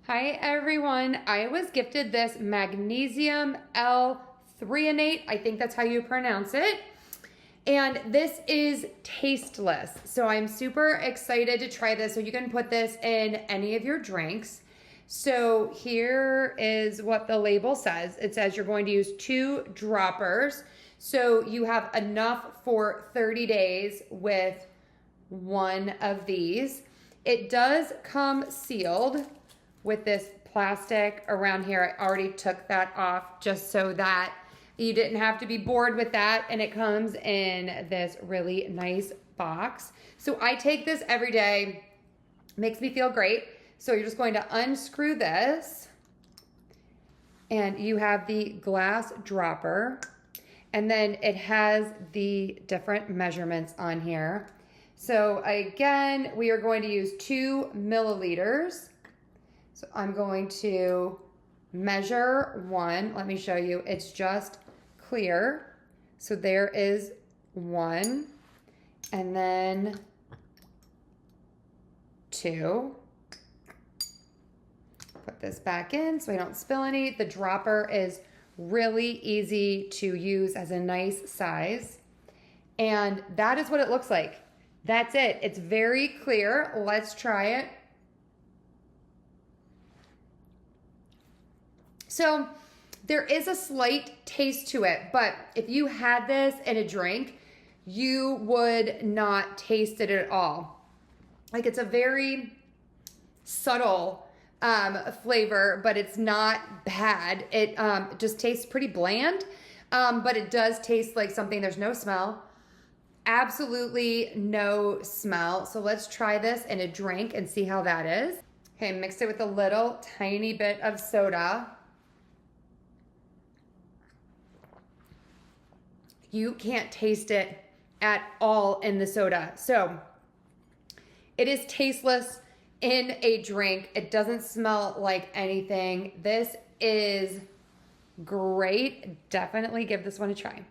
Hi everyone, I was gifted this Magnesium L-Threonate, I think that's how you pronounce it. And this is tasteless. So I'm super excited to try this. So you can put this in any of your drinks. So here is what the label says. It says you're going to use 2 droppers. So you have enough for 30 days with one of these. It does come sealed with this plastic around here. I already took that off just so that you didn't have to be bored with that. And it comes in this really nice box. So I take this every day. Makes me feel great. So you're just going to unscrew this and you have the glass dropper. And then it has the different measurements on here. So again, we are going to use 2 milliliters. So I'm going to measure 1. Let me show you. It's just clear. So there is 1. And then 2. Put this back in so I don't spill any. The dropper is really easy to use as a nice size. And that is what it looks like. That's it. It's very clear. Let's try it. So there is a slight taste to it, but if you had this in a drink, you would not taste it at all. Like, it's a very subtle flavor, but it's not bad. It just tastes pretty bland, but it does taste like something. There's no smell. Absolutely no smell. So let's try this in a drink and see how that is. Okay, mix it with a little tiny bit of soda. You can't taste it at all in the soda. So it is tasteless in a drink. It doesn't smell like anything. This is great. Definitely give this one a try.